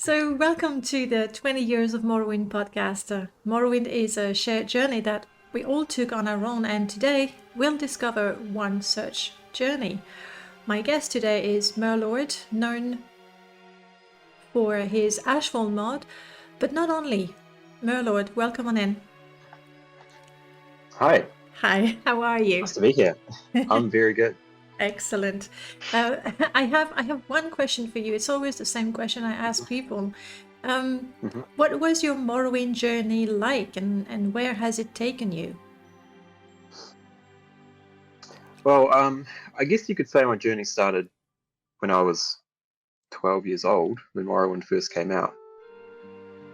So, welcome to the 20 Years of Morrowind podcast. Morrowind is a shared journey that we all took on our own, and today we'll discover one such journey. My guest today is Merlord, known for his Ashfall mod, but not only. Merlord, welcome on in. Hi. Hi, how are you? Nice to be here. I'm very good. Excellent. I have one question for you. It's always the same question I ask people. What was your Morrowind journey like, and where has it taken you? Well, I guess you could say my journey started when I was 12 years old, when Morrowind first came out.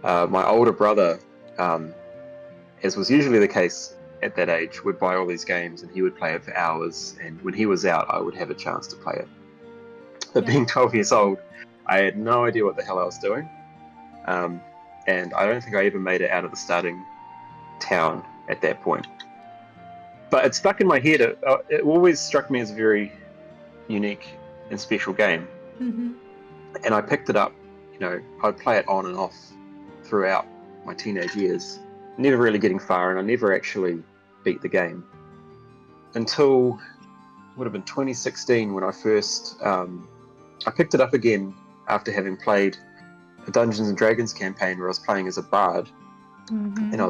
My older brother, as was usually the case at that age, would buy all these games and he would play it for hours, and when he was out, I would have a chance to play it. But being 12 years old, I had no idea what the hell I was doing. And I don't think I even made it out of the starting town at that point. But it stuck in my head. It always struck me as a very unique and special game. Mm-hmm. And I picked it up, I'd play it on and off throughout my teenage years, never really getting far, and I never actually beat the game. Until, would have been 2016 when I first, I picked it up again after having played a Dungeons and Dragons campaign where I was playing as a bard. Mm-hmm. And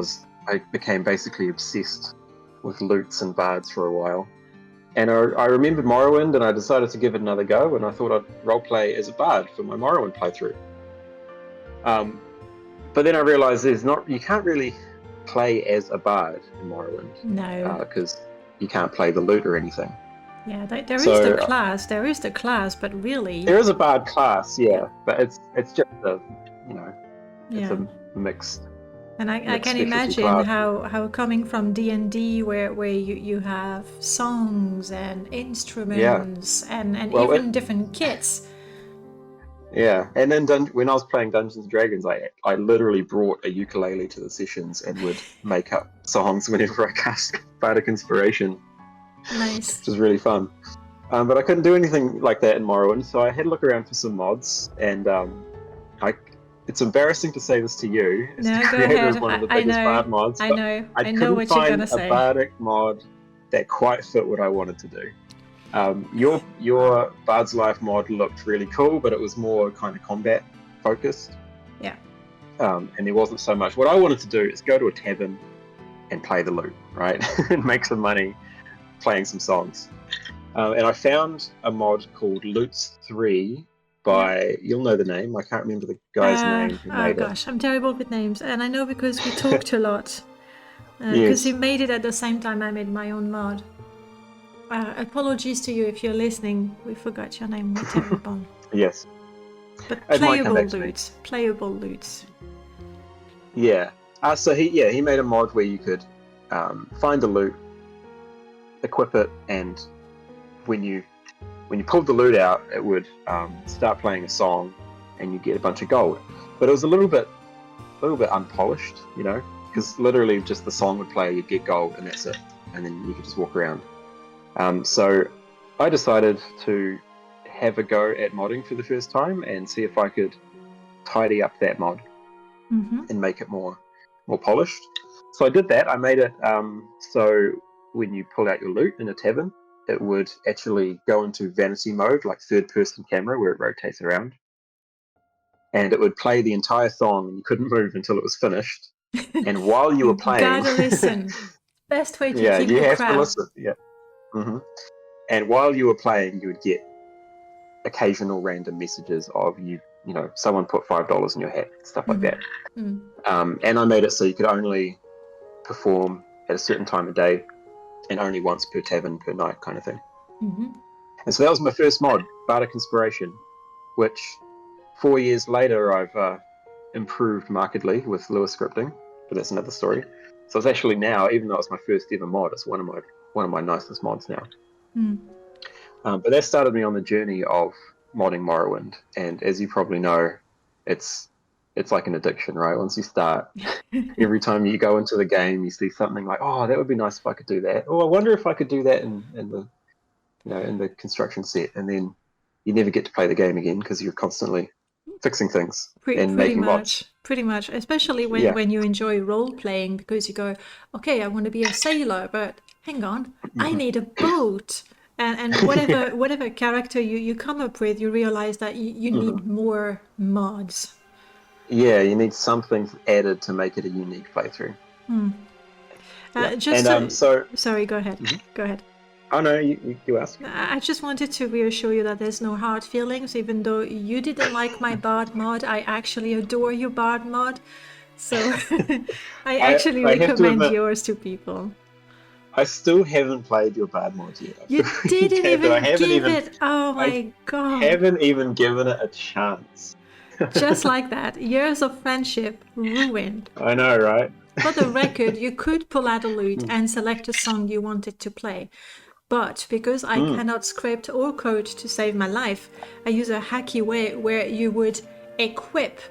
I became basically obsessed with loots and bards for a while. And I remembered Morrowind, and I decided to give it another go, and I thought I'd roleplay as a bard for my Morrowind playthrough. But then I realised you can't really play as a bard in Morrowind. No. Because you can't play the loot or anything. Yeah, there is the class, but really... There is a bard class, yeah, but it's just it's a mixed... And I can imagine how coming from D&D where you have songs and instruments and even different kits. Yeah, and then when I was playing Dungeons and Dragons, I literally brought a ukulele to the sessions and would make up songs whenever I cast Bardic Inspiration. Nice. Which was really fun. But I couldn't do anything like that in Morrowind, so I had to look around for some mods, and it's embarrassing to say this to you. As the creator of one of the biggest bard mods. I know what you're going to say. I couldn't find a bardic mod that quite fit what I wanted to do. Your Bard's Life mod looked really cool, but it was more kind of combat focused. Yeah. And there wasn't so much. What I wanted to do is go to a tavern and play the loot, right? And make some money playing some songs. And I found a mod called Loots 3 by, you'll know the name, I can't remember the guy's name who made it. I'm terrible with names, and I know because we talked a lot. Because he made it at the same time I made my own mod. Apologies to you if you're listening, we forgot your name, we're terrible. Yes. But playable loots. Yeah. So he made a mod where you could find the loot, equip it, and when you pulled the loot out, it would start playing a song, and you get a bunch of gold. But it was a little bit unpolished, because literally just the song would play, you'd get gold, and that's it, and then you could just walk around. So I decided to have a go at modding for the first time and see if I could tidy up that mod and make it more polished. So I did that. I made it so when you pull out your loot in a tavern, it would actually go into vanity mode, like third-person camera, where it rotates around. And it would play the entire song, and you couldn't move until it was finished. And while you were playing... You gotta listen. Best way to keep the crowd. Yeah, you have to listen, yeah. Mm-hmm. And while you were playing, you would get occasional random messages of someone put $5 in your hat, stuff like that. And I made it so you could only perform at a certain time of day and only once per tavern per night kind of thing. And so that was my first mod, Bardic Inspiration, which 4 years later I've improved markedly with Lewis scripting, but that's another story. So it's actually now, even though it's my first ever mod, it's one of my nicest mods now. But that started me on the journey of modding Morrowind, and as you probably know, it's like an addiction, right? Once you start, every time you go into the game, you see something like, oh, that would be nice if I could do that. Oh, I wonder if I could do that in the construction set, and then you never get to play the game again because you're constantly fixing things and Pretty making mods. much, pretty much. Especially Yeah. when you enjoy role playing, because you go, okay, I want to be a sailor, but hang on, I need a boat. And whatever character you come up with, you realize that you need more mods. Yeah, you need something added to make it a unique playthrough. Yeah, Just and to, so. sorry, go ahead. Go ahead. Oh no, you ask. I just wanted to reassure you that there's no hard feelings, even though you didn't like my bard mod. I actually adore your bard mod. So I actually I have to recommend admit, yours to people. I still haven't played your bad mod yet. I You feel really didn't bad that I even haven't give even it. Oh I my god. haven't even given it a chance. Just like that. Years of friendship ruined. I know, right? For the record, you could pull out a lute and select a song you wanted to play. But because I cannot script or code to save my life, I use a hacky way where you would equip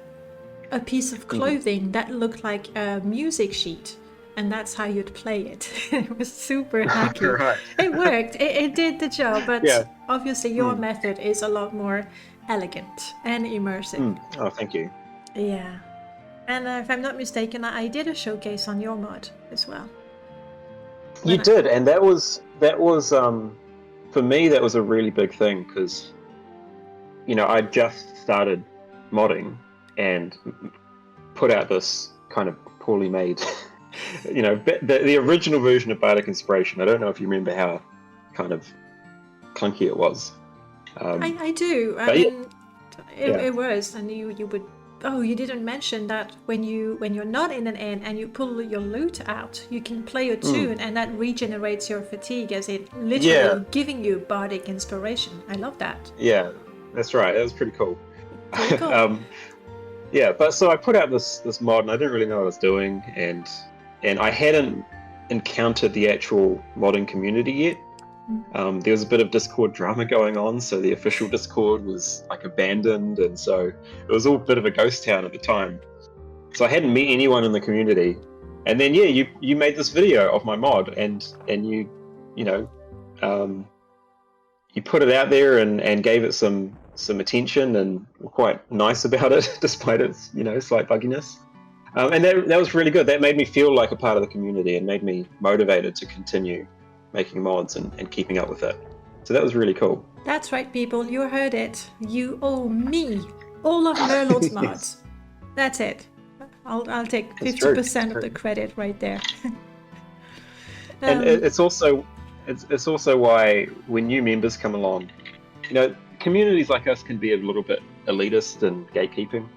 a piece of clothing that looked like a music sheet. And that's how you'd play it. It was super hacky. Right. It worked. It did the job. But Yeah. obviously your method is a lot more elegant and immersive. Oh, thank you. Yeah. And if I'm not mistaken, I did a showcase on your mod as well. You did, and that was for me, that was a really big thing because, I just started modding and put out this kind of poorly made, the original version of Bardic Inspiration. I don't know if you remember how kind of clunky it was. I do. I mean, it was, and you would. Oh, you didn't mention that when you're not in an inn and you pull your loot out, you can play a tune and that regenerates your fatigue, as it literally giving you bardic inspiration. I love that. Yeah, that's right. That was pretty cool. Pretty cool. But so I put out this mod and I didn't really know what I was doing, and I hadn't encountered the actual modding community yet. There was a bit of Discord drama going on, so the official Discord was like abandoned, and so it was all a bit of a ghost town at the time. So I hadn't met anyone in the community, and then you made this video of my mod, and you put it out there and gave it some attention, and were quite nice about it despite its slight bugginess. And that was really good. That made me feel like a part of the community and made me motivated to continue making mods and keeping up with it. So that was really cool. That's right, people. You heard it. You owe me all of Merlord's mods. That's it. I'll take 50% of the credit right there. And it's also why when new members come along, communities like us can be a little bit elitist and gatekeeping.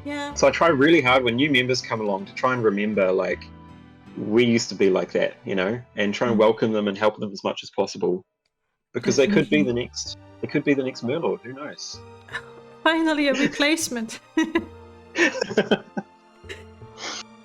Yeah. So I try really hard when new members come along to try and remember, like, we used to be like that, and try and welcome them and help them as much as possible, because they could be the next Merlord. Who knows? Finally, a replacement.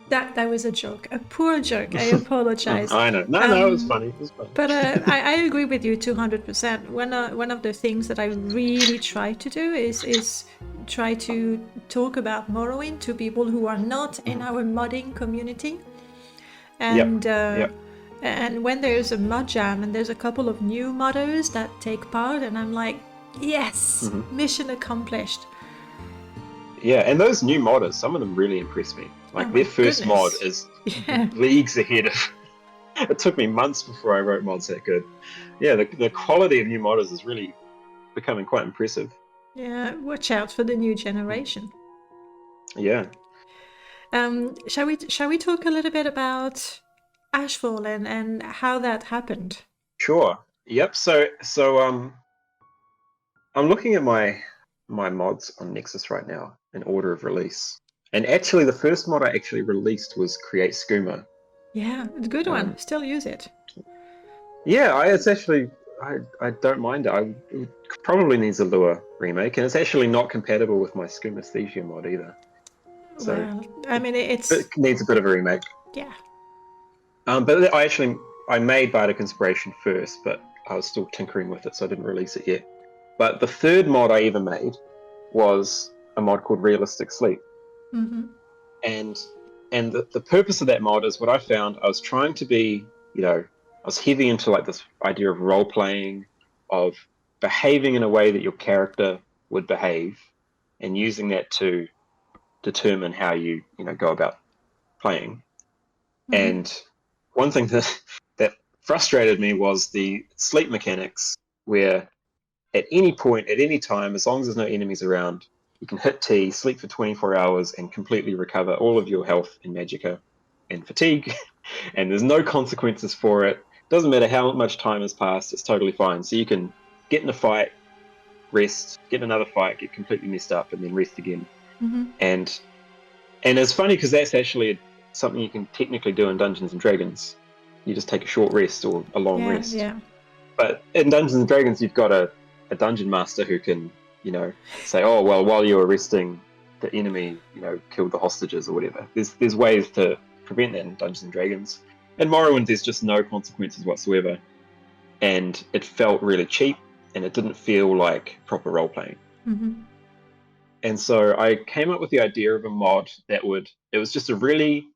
That was a joke, a poor joke. I apologize. I know. No, it was funny. It was funny. But I agree with you 200%. One of the things that I really try to do is try to talk about Morrowind to people who are not in our modding community. And and when there's a mod jam and there's a couple of new modders that take part, and I'm like, yes, mission accomplished. Yeah, and those new modders, some of them really impress me. Like, their first mod is leagues ahead of. It took me months before I wrote mods that good. Yeah, the quality of new modders is really becoming quite impressive. Yeah, watch out for the new generation. Yeah. Shall we talk a little bit about Ashfall and how that happened? Sure. Yep. So I'm looking at my mods on Nexus right now in order of release, and actually the first mod I actually released was Create Skooma. Yeah, it's a good one. Still use it. Yeah, it's actually I don't mind it. It probably needs a Lure remake, and it's actually not compatible with my Skoomesthesia mod either. So, well, I mean, it needs a bit of a remake. Yeah. But I made Bardic Inspiration first, but I was still tinkering with it, so I didn't release it yet. But the third mod I ever made was a mod called Realistic Sleep. And the purpose of that mod is what I found. I was trying to be, I was heavy into like this idea of role playing, of behaving in a way that your character would behave, and using that to determine how you go about playing. And one thing that frustrated me was the sleep mechanics, where at any point, at any time, as long as there's no enemies around, you can hit T, sleep for 24 hours, and completely recover all of your health and magicka and fatigue, and there's no consequences for it. Doesn't matter how much time has passed, it's totally fine. So you can get in a fight, rest, get in another fight, get completely messed up, and then rest again. And it's funny because that's actually something you can technically do in Dungeons and Dragons. You just take a short rest or a long rest. Yeah. But in Dungeons and Dragons, you've got a dungeon master who can, say, oh, well, while you were resting, the enemy, killed the hostages or whatever. There's ways to prevent that in Dungeons and Dragons. In Morrowind, there's just no consequences whatsoever. And it felt really cheap, and it didn't feel like proper role-playing. And so I came up with the idea of a mod it was just a really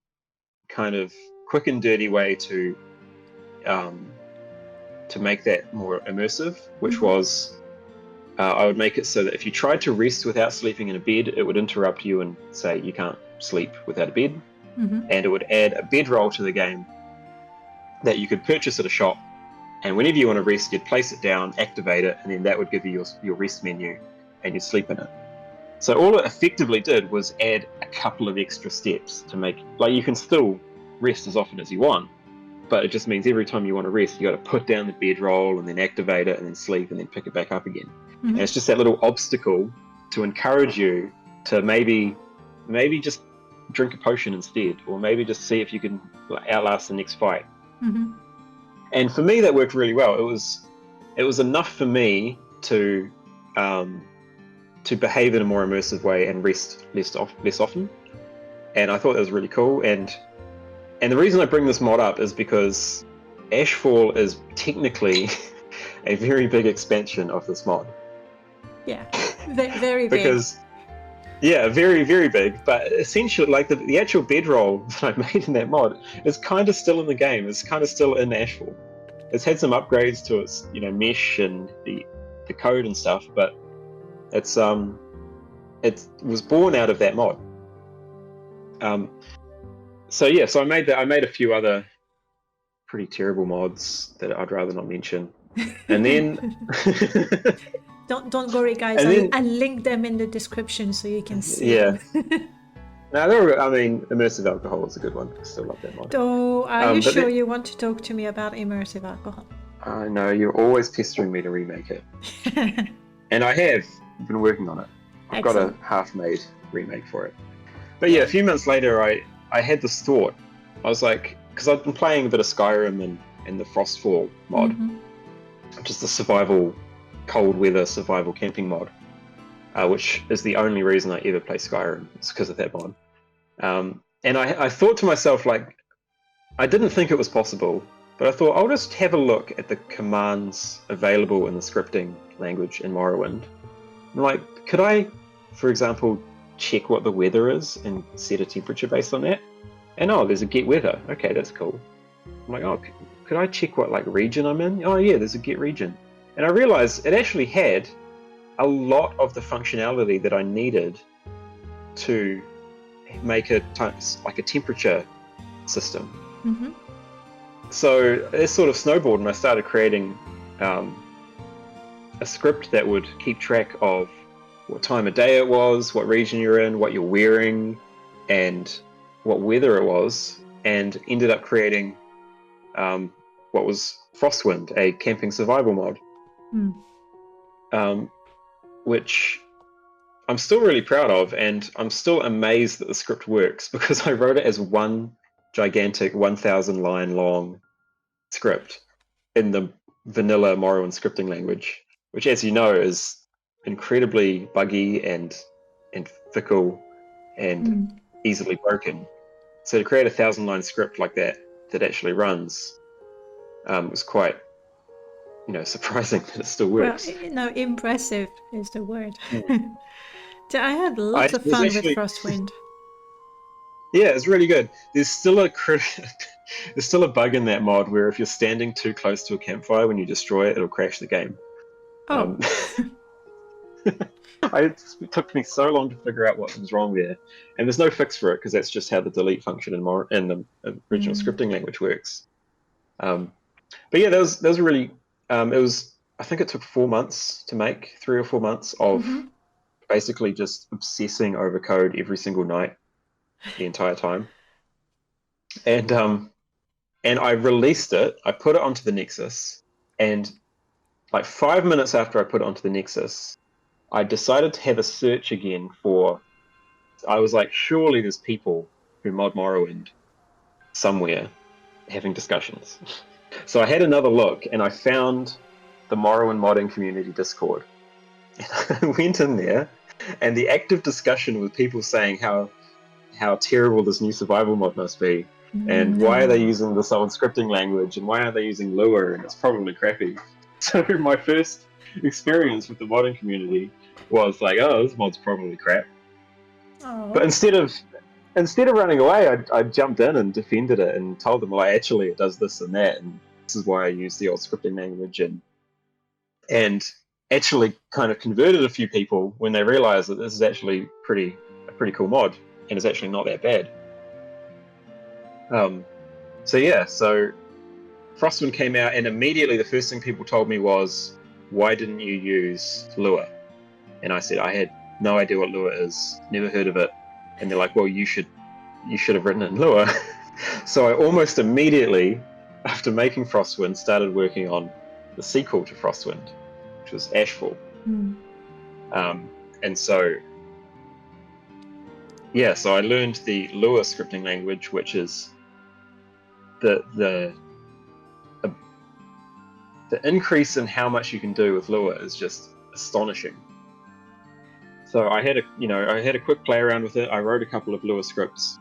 kind of quick and dirty way to make that more immersive, which was I would make it so that if you tried to rest without sleeping in a bed, it would interrupt you and say you can't sleep without a bed. And it would add a bedroll to the game that you could purchase at a shop, and whenever you want to rest, you'd place it down, activate it, and then that would give you your rest menu, and you'd sleep in it. So all it effectively did was add a couple of extra steps to make, like, you can still rest as often as you want, but it just means every time you want to rest, you got to put down the bedroll and then activate it and then sleep and then pick it back up again. And it's just that little obstacle to encourage you to maybe just drink a potion instead, or maybe just see if you can outlast the next fight. And for me, that worked really well. It was enough for me to behave in a more immersive way and rest less often. And I thought that was really cool. And the reason I bring this mod up is because Ashfall is technically a very big expansion of this mod. Yeah, very big. Because, yeah, very, very big. But essentially, like the actual bedroll that I made in that mod is kind of still in the game. It's kind of still in Ashfall. It's had some upgrades to its, mesh and the code and stuff, but it was born out of that mod. So I made a few other pretty terrible mods that I'd rather not mention, and then don't worry, guys. I'll link them in the description so you can see. Yeah. No, immersive alcohol is a good one. I still love that mod. Oh, are you sure you want to talk to me about immersive alcohol? I know, you're always pestering me to remake it. And I have been working on it. I've got a half-made remake for it. But yeah, a few months later, I had this thought. I was like, because I'd been playing a bit of Skyrim and the Frostfall mod, which is the cold weather survival camping mod, which is the only reason I ever play Skyrim. It's because of that mod. And I thought to myself, like, I didn't think it was possible, but I thought I'll just have a look at the commands available in the scripting language in Morrowind. I'm like, could I, for example, check what the weather is and set a temperature based on that? And there's a get weather. Okay, that's cool. I'm like, could I check what region I'm in? Oh yeah, there's a get region. And I realized it actually had a lot of the functionality that I needed to make a temperature system. So it sort of snowballed, and I started creating a script that would keep track of what time of day it was, what region you're in, what you're wearing, and what weather it was, and ended up creating what was Frostwind, a camping survival mod, which I'm still really proud of, and I'm still amazed that the script works, because I wrote it as one gigantic 1,000 line long script in the vanilla Morrowind scripting language, which, as you know, is incredibly buggy and fickle and easily broken. So to create a 1,000 line script like that actually runs was quite, surprising that it still works. Well, impressive is the word. I had lots of fun with Frostwind. Yeah, it's really good. There's still a bug in that mod where if you're standing too close to a campfire when you destroy it, it'll crash the game. It took me so long to figure out what was wrong there, and there's no fix for it because that's just how the delete function in the original Mm. scripting language works. But yeah, that was a really it was, I think it took 4 months to make, 3 or 4 months of Mm-hmm. basically just obsessing over code every single night the entire time, and I released it. I put it onto the Nexus, and like 5 minutes after I put it onto the Nexus, I decided to have a search again for. I was like, surely there's people who mod Morrowind somewhere having discussions. So I had another look, and I found the Morrowind modding community Discord. And I went in there, and the active discussion with people saying how terrible this new survival mod must be, and why are they No. using this old scripting language, and why aren't they using Lua, and it's probably crappy. So my first experience with the modding community was like, oh, this mod's probably crap. But Oh. instead of running away, I jumped in and defended it and told them, well, actually, it does this and that, and this is why I use the old scripting language, and actually kind of converted a few people when they realized that this is actually a pretty cool mod, and it's actually not that bad. So Frostwind came out, and immediately the first thing people told me was, why didn't you use Lua? And I said, I had no idea what Lua is, never heard of it. And they're like, well, you should have written it in Lua. So I almost immediately, after making Frostwind, started working on the sequel to Frostwind, which was Ashfall. Mm. And so, yeah, so I learned the Lua scripting language, which is the increase in how much you can do with Lua is just astonishing. So I had a quick play around with it. I wrote a couple of Lua scripts.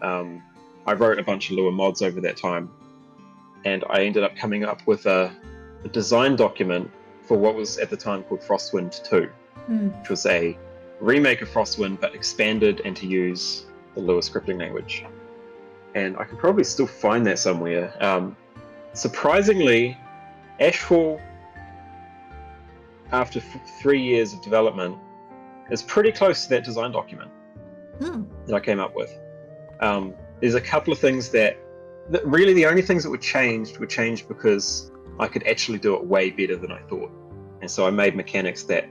I wrote a bunch of Lua mods over that time, and I ended up coming up with a design document for what was at the time called Frostwind 2, which was a remake of Frostwind but expanded and to use the Lua scripting language. And I can probably still find that somewhere. Surprisingly, Ashfall, after 3 years of development, is pretty close to that design document that I came up with. There's a couple of things that really the only things that were changed because I could actually do it way better than I thought. And so I made mechanics that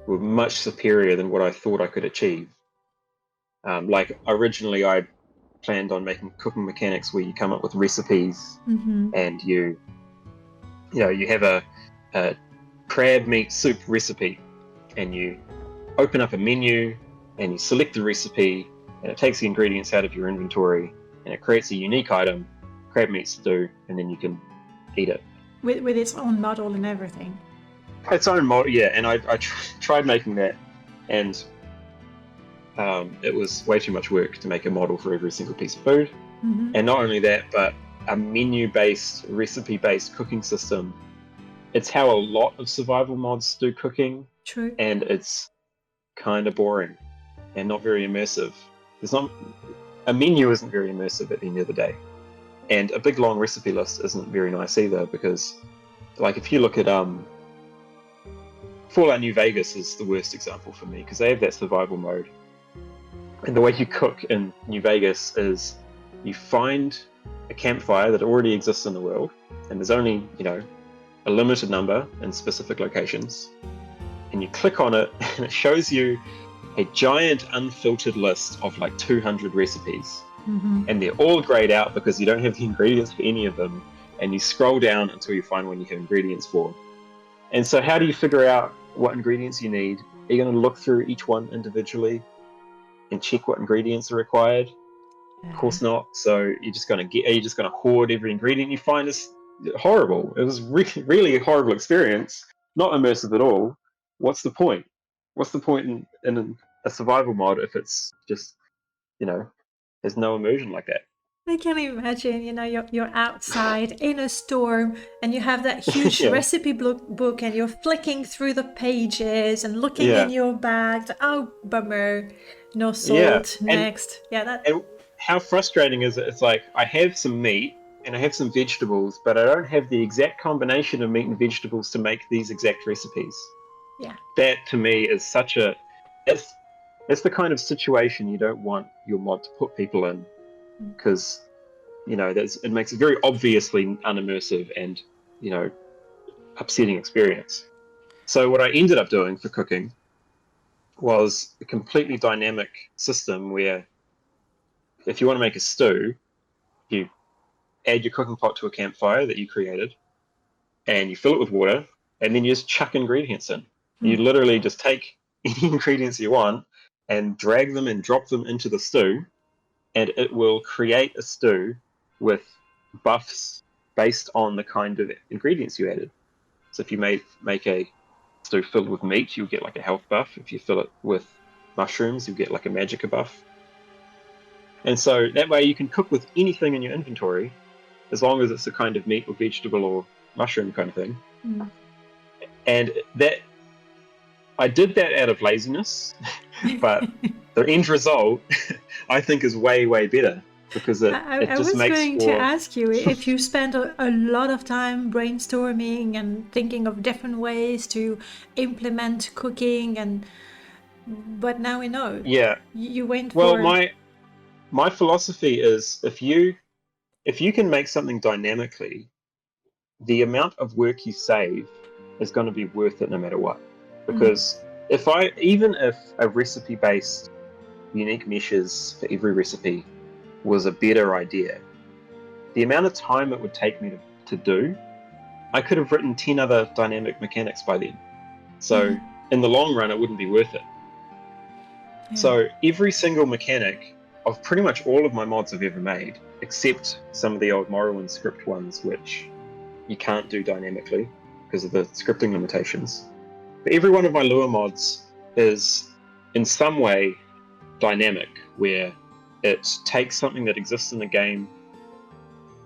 were much superior than what I thought I could achieve. Like originally I planned on making cooking mechanics where you come up with recipes, and you have a crab meat soup recipe, and you open up a menu and you select the recipe, and it takes the ingredients out of your inventory and it creates a unique item, crab meat stew, and then you can eat it. With its own model and everything. Its own model, yeah. And I tried making that, and it was way too much work to make a model for every single piece of food. And not only that, but a menu-based, recipe-based cooking system. It's how a lot of survival mods do cooking. True. And it's kind of boring and not very immersive. A menu isn't very immersive at the end of the day, and a big long recipe list isn't very nice either, because like if you look at Fallout New Vegas is the worst example for me, because they have that survival mode, and the way you cook in New Vegas is you find a campfire that already exists in the world, and there's only a limited number in specific locations, and you click on it and it shows you a giant unfiltered list of like 200 recipes, and they're all grayed out because you don't have the ingredients for any of them, and you scroll down until you find one you have ingredients for. And so how do you figure out what ingredients you need? Are you going to look through each one individually and check what ingredients are required? Of course not. So are you just going to hoard every ingredient you find? Is horrible. It was really a horrible experience, not immersive at all. What's the point? What's the point in a survival mod if it's just, there's no immersion like that? I can imagine, you're outside in a storm and you have that huge Yeah. recipe book and you're flicking through the pages and looking in your bag. Oh, bummer. No salt next. And how frustrating is it? It's like, I have some meat and I have some vegetables, but I don't have the exact combination of meat and vegetables to make these exact recipes. Yeah. That to me is such a that's the kind of situation you don't want your mod to put people in, because it makes it very obviously unimmersive and upsetting experience. So what I ended up doing for cooking was a completely dynamic system where if you want to make a stew, you add your cooking pot to a campfire that you created, and you fill it with water, and then you just chuck ingredients in. You literally just take any ingredients you want and drag them and drop them into the stew, and it will create a stew with buffs based on the kind of ingredients you added. So if you make a stew filled with meat, you'll get like a health buff. If you fill it with mushrooms, you'll get like a magicka buff. And so that way you can cook with anything in your inventory, as long as it's a kind of meat or vegetable or mushroom kind of thing. And that I did that out of laziness, but the end result I think is way, way better, because it I just was makes going to ask you if you spent a lot of time brainstorming and thinking of different ways to implement cooking, but now we know. Yeah. You went Well, for... my philosophy is if you can make something dynamically, the amount of work you save is going to be worth it no matter what. Because even if a recipe based unique meshes for every recipe was a better idea, the amount of time it would take me to do, I could have written 10 other dynamic mechanics by then. So in the long run, it wouldn't be worth it. Yeah. So every single mechanic of pretty much all of my mods I've ever made, except some of the old Morrowind script ones, which you can't do dynamically because of the scripting limitations. But every one of my lure mods is in some way dynamic, where it takes something that exists in the game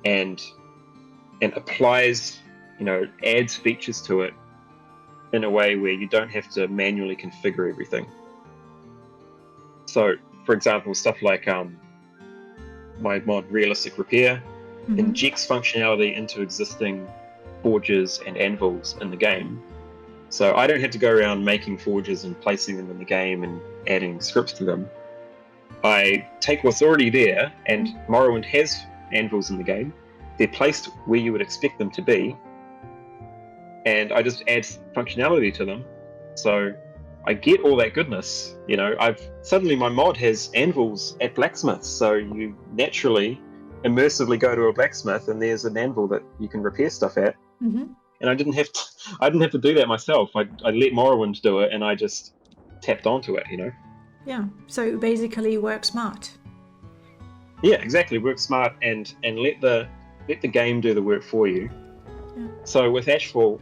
and applies, adds features to it in a way where you don't have to manually configure everything. So, for example, stuff like my mod Realistic Repair injects functionality into existing forges and anvils in the game. So I don't have to go around making forges and placing them in the game and adding scripts to them. I take what's already there, and Morrowind has anvils in the game. They're placed where you would expect them to be, and I just add functionality to them. So I get all that goodness. Suddenly my mod has anvils at blacksmiths, so you naturally immersively go to a blacksmith and there's an anvil that you can repair stuff at. And I didn't have to do that myself. I let Morrowind do it, and I just tapped onto it. Yeah. So basically, work smart. Yeah, exactly. Work smart and let the game do the work for you. Yeah. So with Ashfall,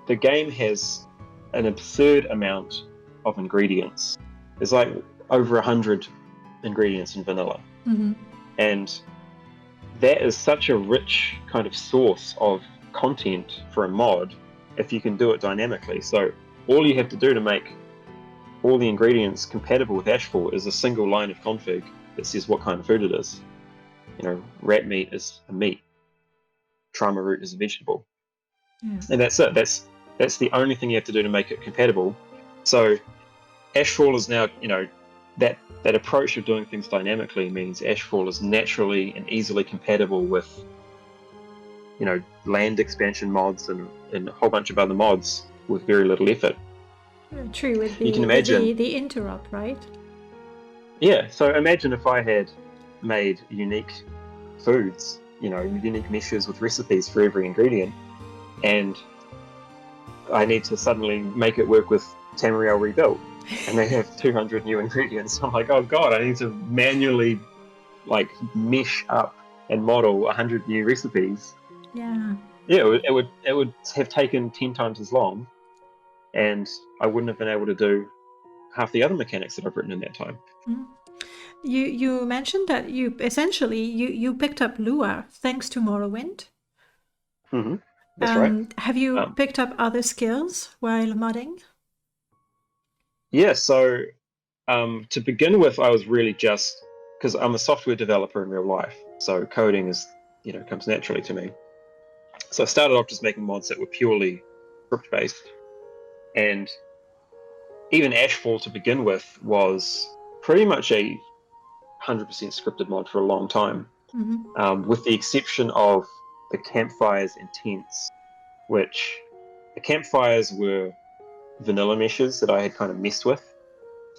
the game has an absurd amount of ingredients. There's like over 100 ingredients in vanilla, and that is such a rich kind of source of content for a mod if you can do it dynamically. So all you have to do to make all the ingredients compatible with Ashfall is a single line of config that says what kind of food it is. Rat meat is a meat, trama root is a vegetable, and that's it. That's the only thing you have to do to make it compatible. So Ashfall is now, that approach of doing things dynamically means Ashfall is naturally and easily compatible with land expansion mods and a whole bunch of other mods with very little effort. True, with you can imagine the interrupt, right? Yeah, so imagine if I had made unique foods, unique meshes with recipes for every ingredient, and I need to suddenly make it work with Tamriel Rebuilt, and they have 200 new ingredients. I'm like, oh god, I need to manually mesh up and model 100 new recipes. Yeah, it would have taken 10 times as long, and I wouldn't have been able to do half the other mechanics that I've written in that time. You mentioned that you picked up Lua thanks to Morrowind. That's right. Have you picked up other skills while modding? Yeah, so to begin with, I was really just, because I'm a software developer in real life, so coding is, comes naturally to me. So I started off just making mods that were purely script based, And even Ashfall to begin with was pretty much a 100% scripted mod for a long time, with the exception of the campfires and tents, which the campfires were vanilla meshes that I had kind of messed with,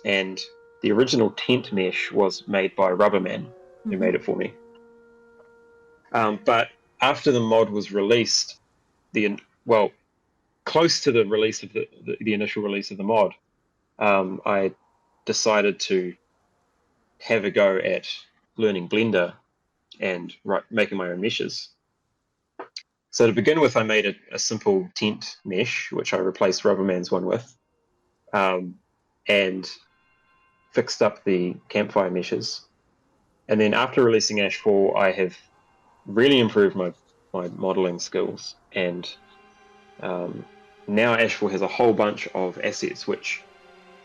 and the original tent mesh was made by Rubberman, who made it for me. But after the mod was released, close to the release of the initial release of the mod, I decided to have a go at learning Blender and making my own meshes. So to begin with, I made a simple tent mesh, which I replaced Rubberman's one with, and fixed up the campfire meshes. And then after releasing Ashfall, I have really improved my modeling skills, and now Ashfall has a whole bunch of assets which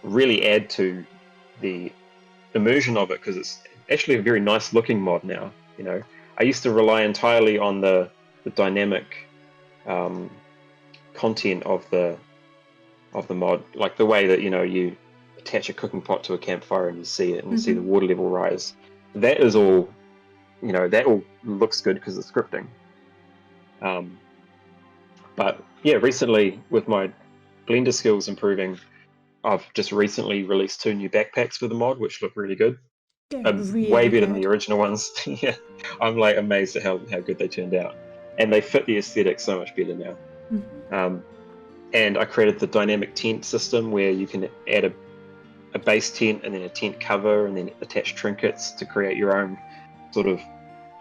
really add to the immersion of it, because it's actually a very nice looking mod now. You know, I used to rely entirely on the dynamic content of the mod, like the way that, you know, you attach a cooking pot to a campfire and you see it and you see the water level rise. That is all, you know, that all looks good because of scripting. But yeah, recently with my Blender skills improving, I've just recently released 2 new backpacks for the mod, which look really good. Really way better good. than the original ones. Yeah, I'm like amazed at how good they turned out, and they fit the aesthetic so much better now. And I created the dynamic tent system where you can add a base tent and then a tent cover and then attach trinkets to create your own sort of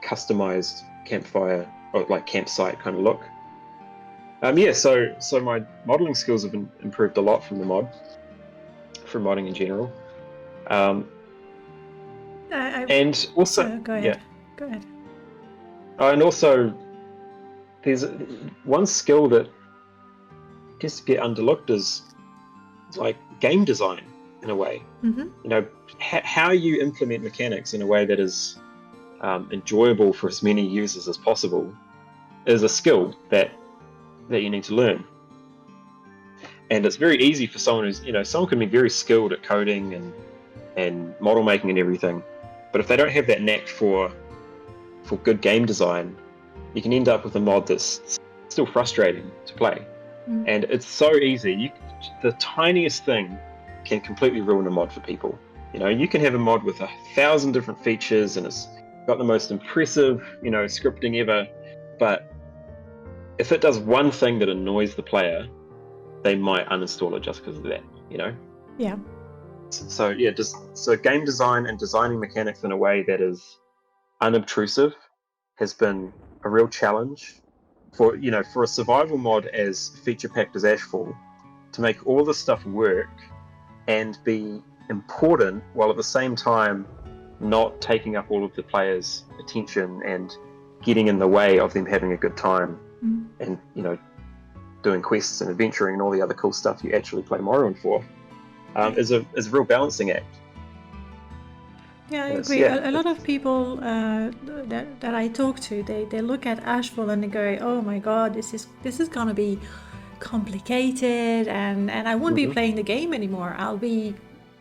customized campfire or like campsite kind of look. So my modeling skills have been improved a lot from the mod, from modding in general. And also, go ahead. Go ahead. And also, there's one skill that tends to get underlooked is like game design in a way. You know, how you implement mechanics in a way that is enjoyable for as many users as possible is a skill that you need to learn. And it's very easy for someone who's, you know, someone can be very skilled at coding and model making and everything, but if they don't have that knack for good game design, you can end up with a mod that's still frustrating to play. And it's so easy. The tiniest thing can completely ruin a mod for people. You know, you can have a mod with 1,000 different features and it's got the most impressive, you know, scripting ever, but if it does one thing that annoys the player, they might uninstall it just because of that, you know? Yeah. So yeah, so game design and designing mechanics in a way that is unobtrusive has been a real challenge for a survival mod as feature packed as Ashfall, to make all this stuff work and be important while at the same time not taking up all of the players' attention and getting in the way of them having a good time and, you know, doing quests and adventuring and all the other cool stuff you actually play Morrowind for, is a real balancing act. Yeah, I agree. A lot of people that I talk to, they look at Ashfall and they go, "Oh my God, this is gonna be complicated, and I won't be playing the game anymore. I'll be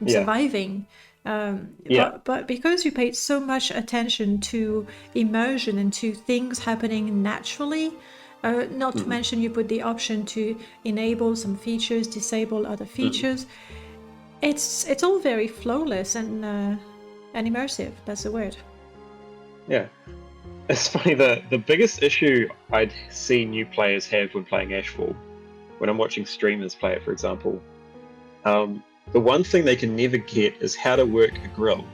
surviving." But because you paid so much attention to immersion and to things happening naturally, not to mention you put the option to enable some features, disable other features. It's all very flawless and immersive. That's the word. Yeah. It's funny, the biggest issue I'd see new players have when playing Ashfall, when I'm watching streamers play it, for example, the one thing they can never get is how to work a grill.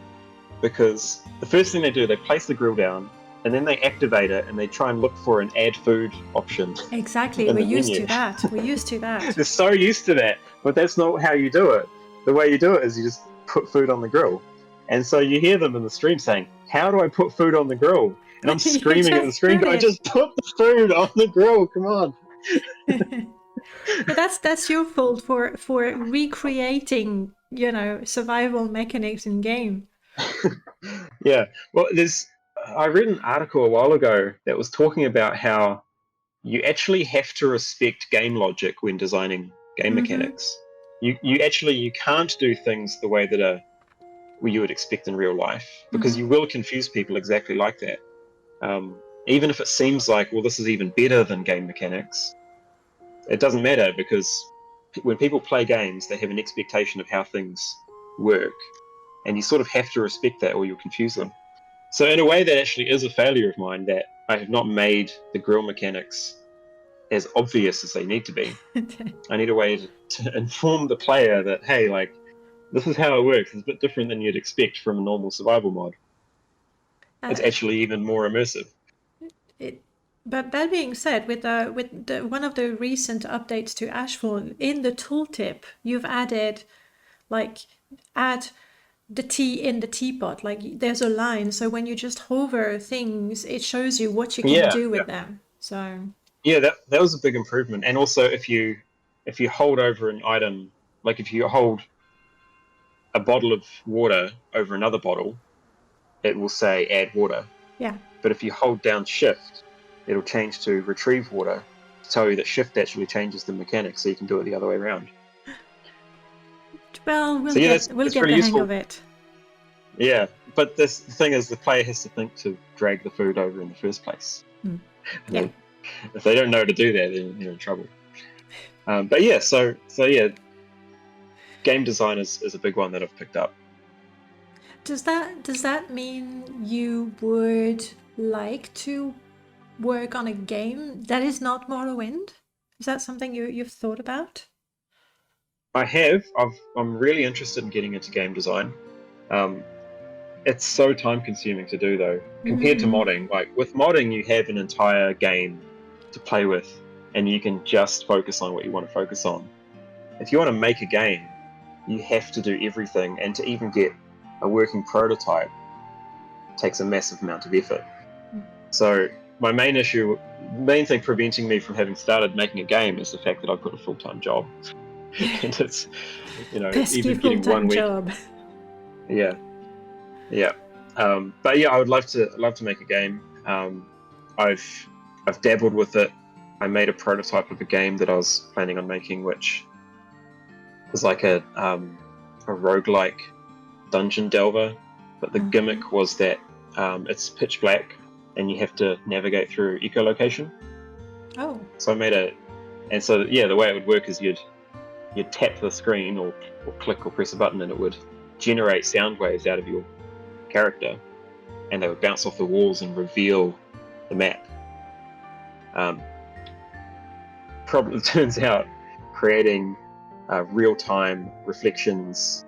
Because the first thing they do, they place the grill down, and then they activate it, and they try and look for an add food option. Exactly, we're used to that. We're used to that. They're so used to that, but that's not how you do it. The way you do it is you just put food on the grill. And so you hear them in the stream saying, "How do I put food on the grill?" And I'm screaming at the screen, "I just put the food on the grill, come on." But that's your fault for recreating, you know, survival mechanics in game. Yeah, well, I read an article a while ago that was talking about how you actually have to respect game logic when designing game mechanics. You can't do things the way that you would expect in real life, because you will confuse people exactly like that. Even if it seems like, well, this is even better than game mechanics, it doesn't matter, because when people play games, they have an expectation of how things work, and you sort of have to respect that or you'll confuse them. So in a way, that actually is a failure of mine, that I have not made the grill mechanics as obvious as they need to be. I need a way to inform the player that, hey, like, this is how it works. It's a bit different than you'd expect from a normal survival mod. It's actually even more immersive. But that being said, with one of the recent updates to Ashfall, in the tooltip, you've added, like, add the tea in the teapot. Like, there's a line, so when you just hover things, it shows you what you can do with them. So yeah, that was a big improvement. And also, if you hold over an item, like if you hold a bottle of water over another bottle, it will say add water. Yeah. But if you hold down shift, it'll change to retrieve water, to tell you that shift actually changes the mechanics, so you can do it the other way around. Well, we'll get the hang of it. Yeah, but the thing is, the player has to think to drag the food over in the first place. Yeah. If they don't know to do that, then they're in trouble. But yeah, so yeah, game design is a big one that I've picked up. Does that mean you would like to work on a game that is not Morrowind? Is that something you've thought about? I have. I'm really interested in getting into game design. It's so time consuming to do, though, compared to modding. Like, with modding, you have an entire game to play with, and you can just focus on what you want to focus on. If you want to make a game, you have to do everything, and to even get a working prototype takes a massive amount of effort. So my main thing preventing me from having started making a game is the fact that I've got a full-time job. And it's, pesky even getting 1 week job. Yeah. But yeah, I would love to make a game. I've dabbled with it. I made a prototype of a game that I was planning on making, which was like a roguelike dungeon delver, but the gimmick was that it's pitch black and you have to navigate through echolocation. Oh. So I made and so yeah, the way it would work is you'd tap the screen or click or press a button, and it would generate sound waves out of your character, and they would bounce off the walls and reveal the map. Problem turns out, creating real-time reflections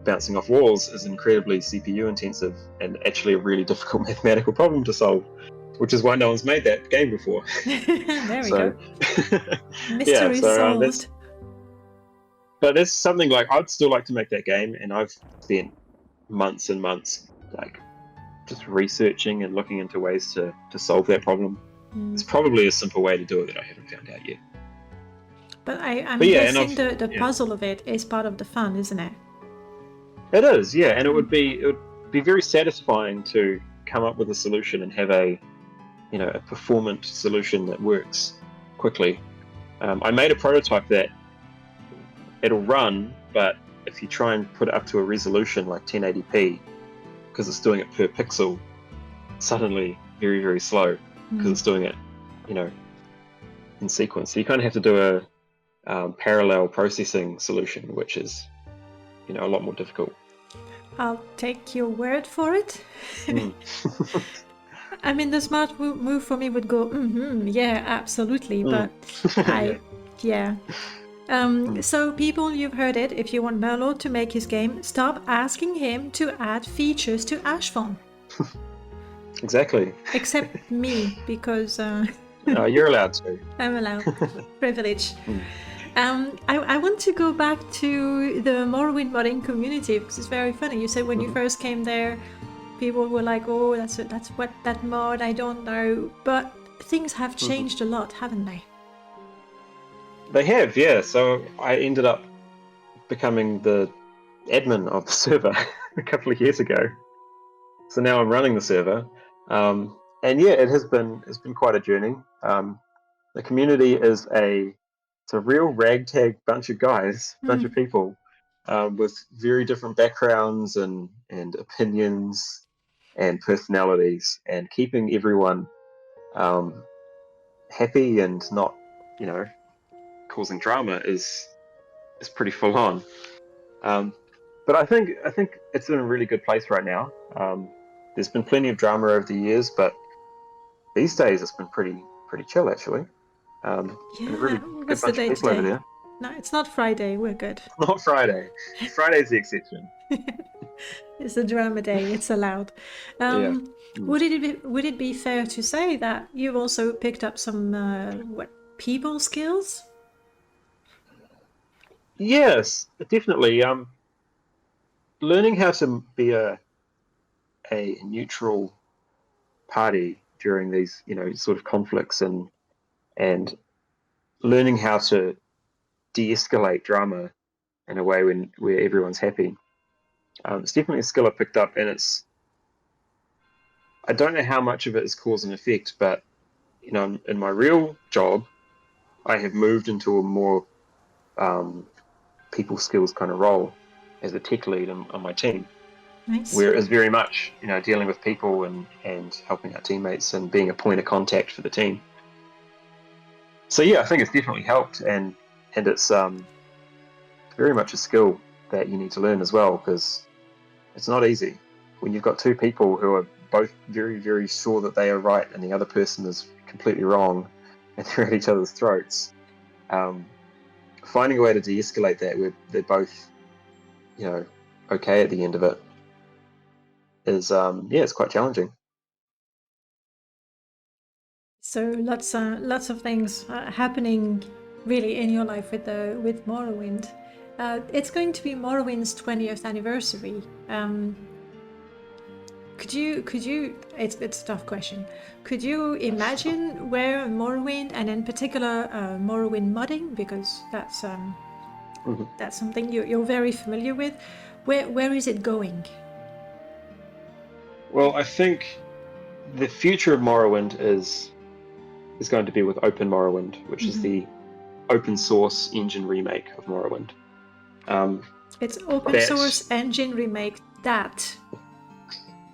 bouncing off walls is incredibly CPU intensive and actually a really difficult mathematical problem to solve, which is why no one's made that game before. There we go. Mystery solved. But there's something like, I'd still like to make that game, and I've spent months and months like just researching and looking into ways to solve that problem. It's probably a simple way to do it that I haven't found out yet. But I'm guessing the puzzle of it is part of the fun, isn't it? It is, yeah, and it would be very satisfying to come up with a solution and have a performant solution that works quickly. I made a prototype that it'll run, but if you try and put it up to a resolution like 1080p, because it's doing it per pixel, it's suddenly very, very slow because it's doing it, in sequence. So you kind of have to do a parallel processing solution, which is, a lot more difficult. I'll take your word for it. I mean, the smart move for me would go, yeah, absolutely, but so people, you've heard it. If you want Merlord to make his game, stop asking him to add features to Ashfall. Exactly. Except me, because you're allowed to. I'm allowed. Privilege. I want to go back to the Morrowind modding community, because it's very funny. You said when you first came there, people were like, oh, that's what that mod, I don't know. But things have changed a lot, haven't they? They have, yeah. So I ended up becoming the admin of the server a couple of years ago. So now I'm running the server. And yeah, it's been quite a journey. The community is a it's a real ragtag bunch of guys, bunch of people, with very different backgrounds and opinions and personalities, and keeping everyone happy and not, causing drama is pretty full on. But I think it's in a really good place right now. There's been plenty of drama over the years, but these days it's been pretty chill actually. And a really good what's the bunch of day people over today? there. No, it's not Friday. We're good. Not Friday. Friday's the exception. It's a drama day. It's allowed. Yeah. Would it be fair to say that you've also picked up some people skills? Yes, definitely. Learning how to be a neutral party during these, sort of conflicts, and learning how to de-escalate drama in a way where everyone's happy. It's definitely a skill I picked up, and I don't know how much of it is cause and effect, but in my real job, I have moved into a more people skills kind of role as a tech lead on my team. Nice. Where it is very much, dealing with people and helping out teammates and being a point of contact for the team. So yeah, I think it's definitely helped, and it's very much a skill that you need to learn as well, because it's not easy when you've got two people who are both very, very sure that they are right and the other person is completely wrong, and they're at each other's throats. Finding a way to de-escalate that where they're both, okay at the end of it is, it's quite challenging. So lots of things happening really in your life with Morrowind. It's going to be Morrowind's 20th anniversary. Could you? It's a tough question. Could you imagine where Morrowind, and in particular Morrowind modding, because that's something you're very familiar with. Where is it going? Well, I think the future of Morrowind is going to be with Open Morrowind, which is the open source engine remake of Morrowind. It's open source engine remake that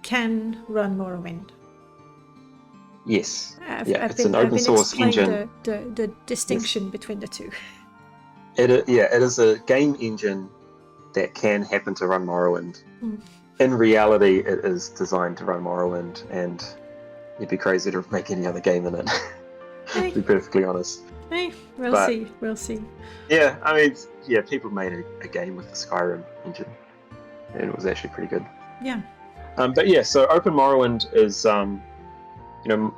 can run Morrowind. Yes. It's an open source engine. The distinction between the two. It is a game engine that can happen to run Morrowind. In reality, it is designed to run Morrowind, and it'd be crazy to make any other game in it. To be perfectly honest. We'll see. Yeah, I mean, people made a game with the Skyrim engine, and it was actually pretty good. Yeah. But yeah, so Open Morrowind is,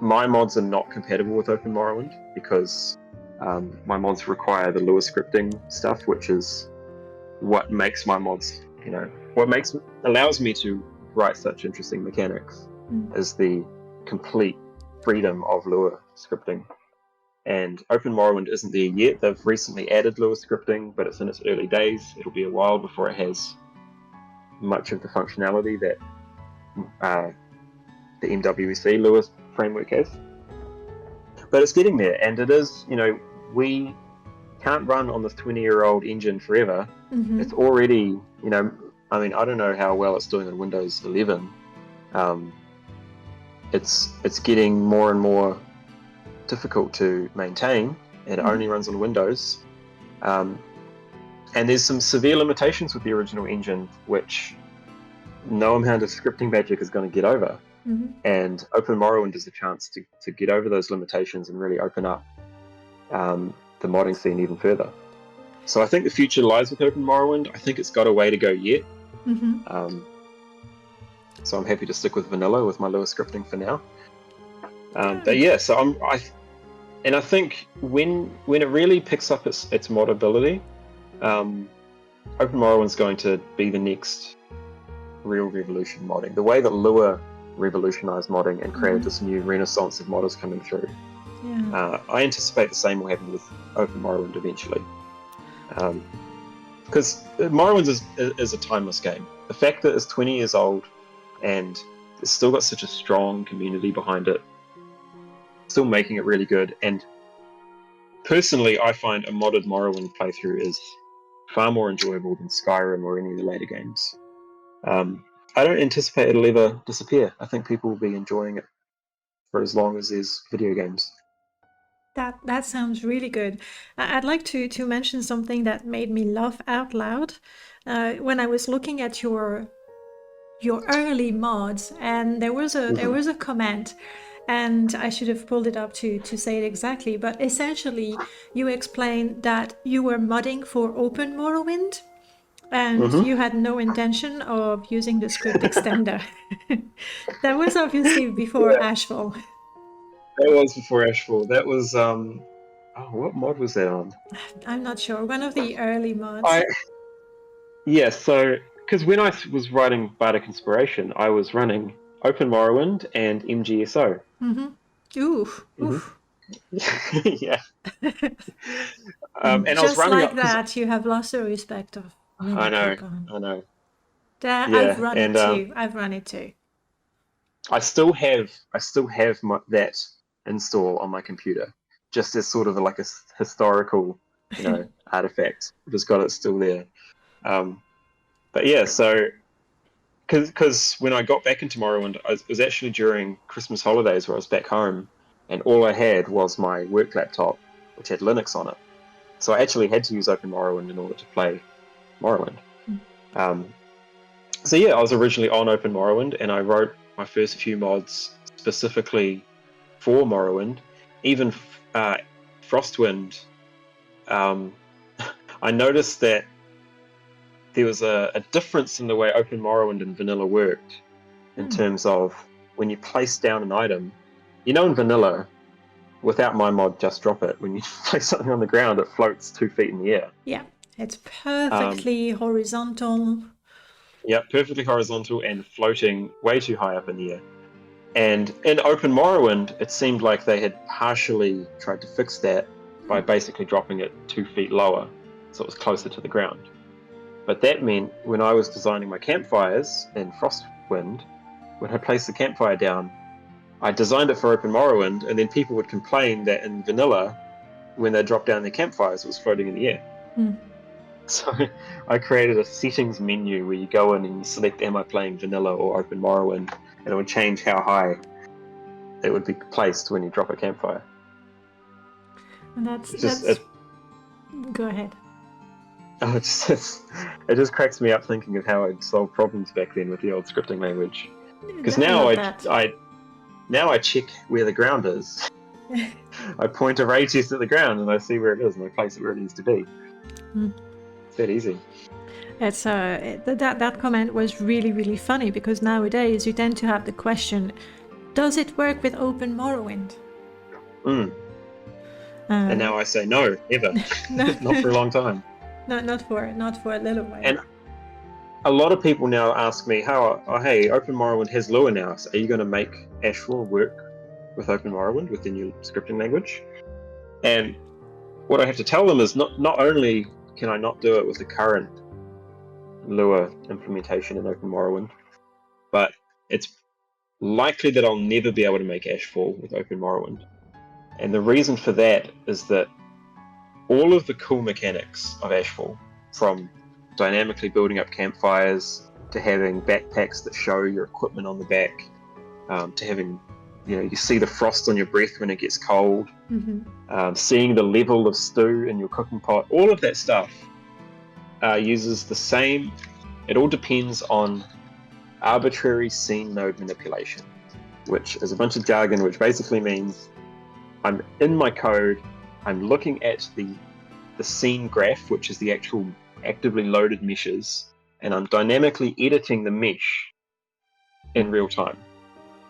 my mods are not compatible with Open Morrowind because my mods require the Lua scripting stuff, which is what makes my mods, allows me to write such interesting mechanics, is the complete freedom of Lua scripting. And Open Morrowind isn't there yet. They've recently added Lua scripting, but it's in its early days. It'll be a while before it has much of the functionality that the MWC Lua framework has. But it's getting there, and it is, we can't run on this 20-year-old engine forever. It's already, I don't know how well it's doing on Windows 11. It's getting more and more difficult to maintain, and it only runs on Windows. And there's some severe limitations with the original engine, which no amount of scripting magic is going to get over. And Open Morrowind is a chance to get over those limitations and really open up the modding scene even further. So I think the future lies with Open Morrowind. I think it's got a way to go yet. So I'm happy to stick with vanilla with my Lua scripting for now. But yeah, so I think when it really picks up its moddability, Open Morrowind's going to be the next real revolution modding. The way that Lua revolutionized modding and created this new renaissance of modders coming through. I anticipate the same will happen with Open Morrowind eventually. Because Morrowind is a timeless game. The fact that it's 20 years old and it's still got such a strong community behind it, still making it really good, and personally, I find a modded Morrowind playthrough is far more enjoyable than Skyrim or any of the later games. I don't anticipate it'll ever disappear. I think people will be enjoying it for as long as there's video games. That sounds really good. I'd like to mention something that made me laugh out loud when I was looking at your early mods, and there was a comment, and I should have pulled it up to say it exactly, but essentially you explained that you were modding for Open Morrowind, and you had no intention of using the script extender. That was obviously before Ashfall. That was before Ashfall. That was what mod was that on? I'm not sure. One of the early mods. So because when I was writing Bardic Inspiration, I was running Open Morrowind and MGSO. Oof. Yeah. And just I was running like that, you have lost the respect of. I know. I've run it too. I've run it too. I still have that install on my computer, just as sort of like a historical, artifact. I've just got it still there. But yeah, so because when I got back into Morrowind, it was actually during Christmas holidays where I was back home, and all I had was my work laptop, which had Linux on it. So I actually had to use Open Morrowind in order to play Morrowind. So yeah, I was originally on Open Morrowind, and I wrote my first few mods specifically for Morrowind. Even Frostwind, I noticed that there was a difference in the way Open Morrowind and Vanilla worked in terms of when you place down an item. In Vanilla, without my mod Just Drop It, when you place something on the ground, it floats 2 feet in the air. Yeah, it's perfectly horizontal. Yeah, perfectly horizontal and floating way too high up in the air. And in Open Morrowind, it seemed like they had partially tried to fix that by basically dropping it 2 feet lower, so it was closer to the ground. But that meant when I was designing my campfires in Frostwind, when I placed the campfire down, I designed it for Open Morrowind, and then people would complain that in Vanilla, when they dropped down their campfires, it was floating in the air. So I created a settings menu where you go in and you select, am I playing Vanilla or Open Morrowind, and it would change how high it would be placed when you drop a campfire. And that's go ahead. Oh, it just cracks me up thinking of how I'd solve problems back then with the old scripting language. Because now I check where the ground is. I point a ray test at the ground and I see where it is and I place it where it needs to be. It's that easy. It's that comment was really, really funny, because nowadays you tend to have the question, does it work with Open Morrowind? And now I say no, never. Not for a long time. Not for a little while. And a lot of people now ask me, hey, Open Morrowind has Lua now, so are you going to make Ashfall work with Open Morrowind, with the new scripting language? And what I have to tell them is not only can I not do it with the current Lua implementation in Open Morrowind, but it's likely that I'll never be able to make Ashfall with Open Morrowind. And the reason for that is that all of the cool mechanics of Ashfall, from dynamically building up campfires, to having backpacks that show your equipment on the back, to having, you see the frost on your breath when it gets cold, seeing the level of stew in your cooking pot, all of that stuff uses the same, it all depends on arbitrary scene node manipulation, which is a bunch of jargon, which basically means I'm in my code, I'm looking at the scene graph, which is the actual actively loaded meshes, and I'm dynamically editing the mesh in real time.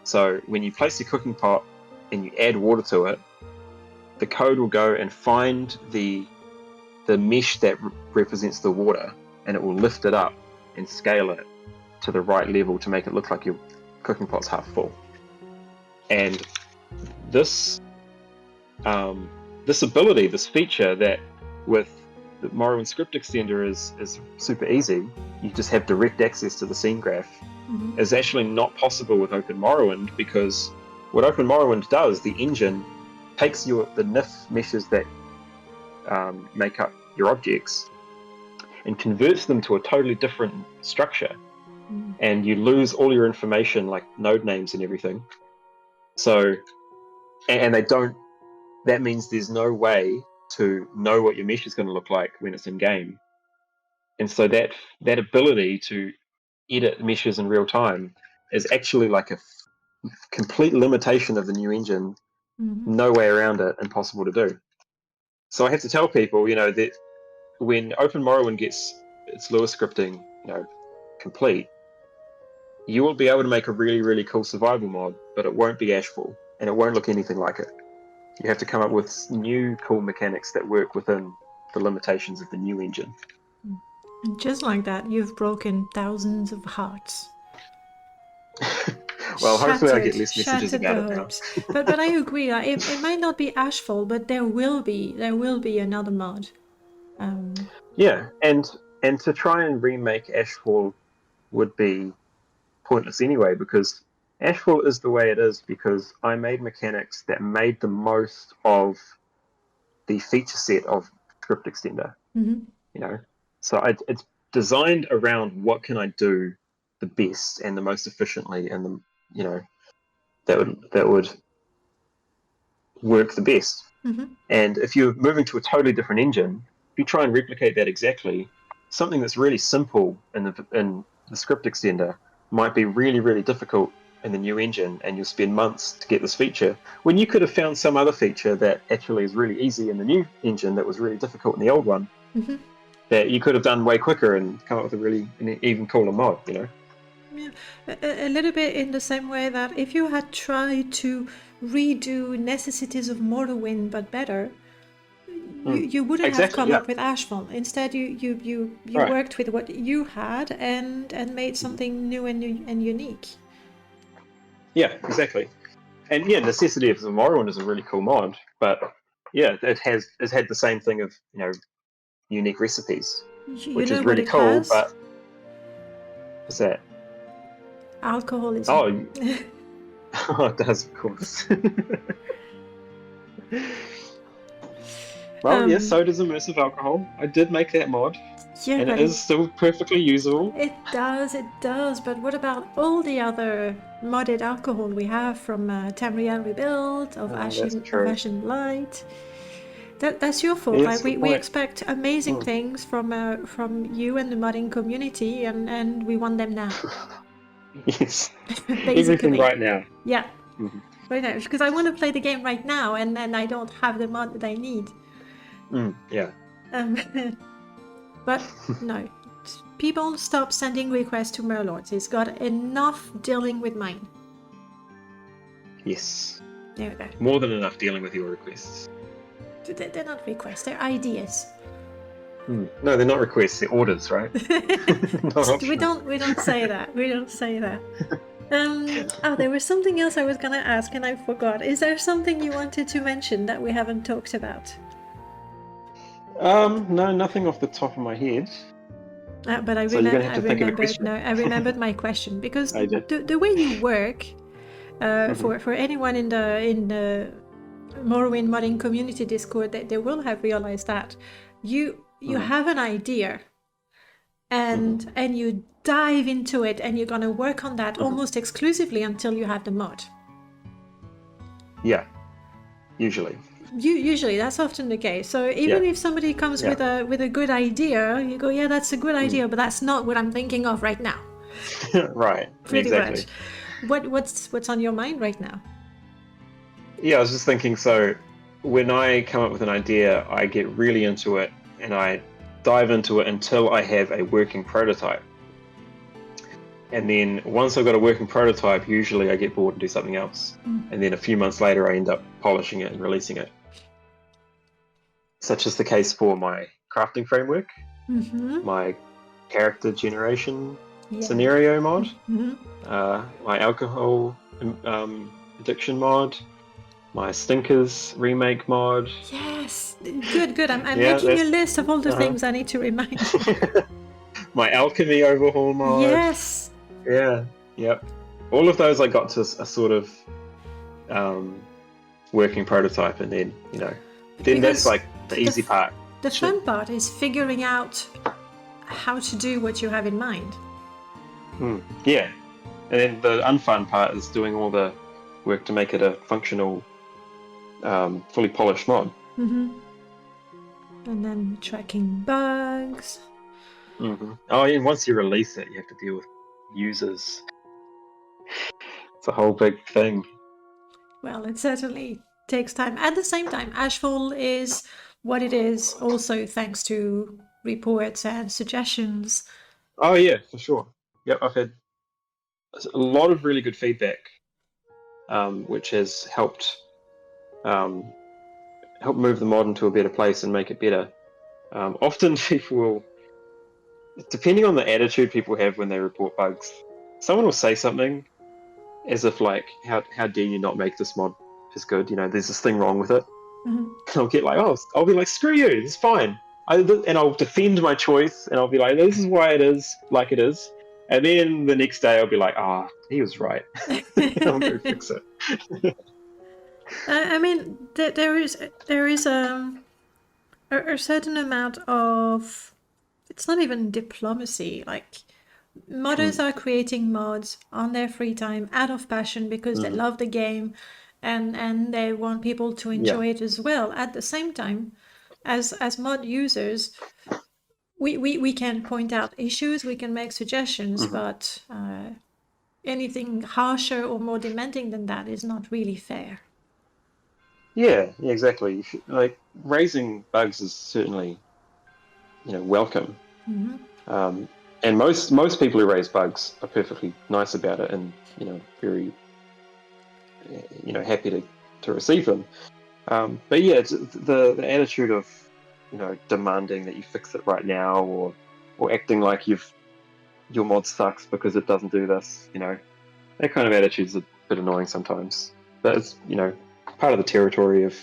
So when you place your cooking pot and you add water to it, the code will go and find the mesh that represents the water, and it will lift it up and scale it to the right level to make it look like your cooking pot's half full. And this ability, this feature that with the Morrowind script extender is super easy, you just have direct access to the scene graph, is actually not possible with Open Morrowind, because what Open Morrowind does, the engine takes the NIF meshes that make up your objects and converts them to a totally different structure. And you lose all your information, like node names and everything. So, and they don't, that means there's no way to know what your mesh is going to look like when it's in game. And so that ability to edit meshes in real time is actually like a complete limitation of the new engine. No way around it, impossible to do. So I have to tell people, that when Open Morrowind gets its Lua scripting, complete, you will be able to make a really, really cool survival mod, but it won't be Ashfall, and it won't look anything like it. You have to come up with new cool mechanics that work within the limitations of the new engine. And just like that, you've broken thousands of hearts. Well, hopefully I get less messages about it now. but I agree. It might not be Ashfall, but there will be another mod. Yeah, and to try and remake Ashfall would be pointless anyway, because Ashfall is the way it is because I made mechanics that made the most of the feature set of Script Extender. So it's designed around what can I do the best and the most efficiently, and that would work the best. And if you're moving to a totally different engine, if you try and replicate that exactly, something that's really simple in the Script Extender might be really, really difficult in the new engine, and you'll spend months to get this feature when you could have found some other feature that actually is really easy in the new engine that was really difficult in the old one, that you could have done way quicker and come up with an even cooler mod, Yeah, a little bit in the same way that if you had tried to redo Necessities of Morrowind but better, you wouldn't have come up with Ashfall. Instead, you worked with what you had and made something new and unique. Yeah, exactly. And Necessity of Morrowind is a really cool mod, but it's had the same thing of unique recipes, which is really cool. But what's that? Alcoholism. Oh, it does, of course. Well, yes, so does immersive alcohol. I did make that mod, and it is still perfectly usable. It does. But what about all the other modded alcohol we have from Tamriel Rebuild, of Ashen Light? That's your fault, right? We expect amazing things from you and the modding community, and we want them now. Yes, everything right now. Yeah, right now, because I want to play the game right now, and I don't have the mod that I need. But no, people stop sending requests to Merlord. He's got enough dealing with mine. Yes. There we go. More than enough dealing with your requests. They're not requests, they're ideas. No, they're not requests, they're orders, right? We don't say that. We don't say that. There was something else I was gonna ask and I forgot. Is there something you wanted to mention that we haven't talked about? No, nothing off the top of my head. But I remembered my question, because the way you work, for anyone in the Morrowind modding community Discord, they will have realized that you have an idea and you dive into it, and you're gonna work on that almost exclusively until you have the mod. Yeah, usually. Usually that's often the case. So even if somebody comes with a good idea, you go, yeah, that's a good idea, but that's not what I'm thinking of right now. Right. Pretty exactly. much. What's on your mind right now? Yeah, I was just thinking, so when I come up with an idea, I get really into it and I dive into it until I have a working prototype. And then once I've got a working prototype, usually I get bored and do something else. And then a few months later, I end up polishing it and releasing it. Such is the case for my crafting framework, my character generation scenario mod, my alcohol addiction mod, my Stinkers remake mod. Yes, good. I'm making a list of all the things I need to remind you. My alchemy overhaul mod. Yes. Yeah. Yep. All of those I got to a sort of working prototype, and then then that's like the easy part. The fun part is figuring out how to do what you have in mind. Yeah, and then the unfun part is doing all the work to make it a functional, fully polished mod. And then tracking bugs. Oh, yeah, and once you release it, you have to deal with users. It's a whole big thing. Well, it certainly takes time. At the same time, Ashfall is what it is, also thanks to reports and suggestions. Oh yeah, for sure. Yep, I've had a lot of really good feedback, which has helped move the mod into a better place and make it better. Often people will, depending on the attitude people have when they report bugs, someone will say something as if like, how dare you not make this mod as good? You know, there's this thing wrong with it. And I'll get like, I'll be like, screw you, it's fine. And I'll defend my choice, and I'll be like, this is why it is like it is. And then the next day I'll be like, he was right. I'll go fix it. I mean, there is a certain amount of, it's not even diplomacy, like modders are creating mods on their free time out of passion because they love the game and they want people to enjoy it as well. At the same time, as mod users, we can point out issues, we can make suggestions, but anything harsher or more demanding than that is not really fair. Yeah, exactly. Like, raising bugs is certainly, welcome. And most people who raise bugs are perfectly nice about it, and very, happy to receive them. But yeah, it's the attitude of, demanding that you fix it right now, or acting like your mod sucks because it doesn't do this. That kind of attitude's a bit annoying sometimes. But it's part of the territory of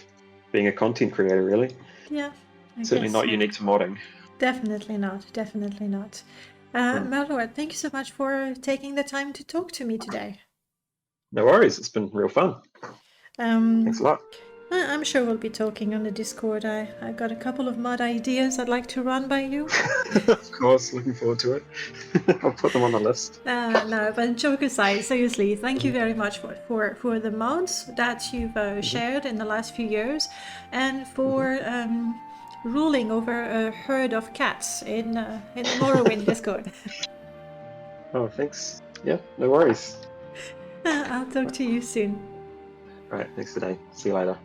being a content creator, really. Yeah. Certainly not unique to modding. Definitely not. Merlord, thank you so much for taking the time to talk to me today. No worries, it's been real fun. Thanks a lot. I'm sure we'll be talking on the Discord. I've got a couple of mod ideas I'd like to run by you. Of course, looking forward to it. I'll put them on the list. No, but joke aside, seriously, thank you very much for the mods that you've shared in the last few years, and for ruling over a herd of cats in the Morrowind Discord. Oh, thanks. Yeah, no worries. I'll talk to you soon. All right, thanks today. See you later.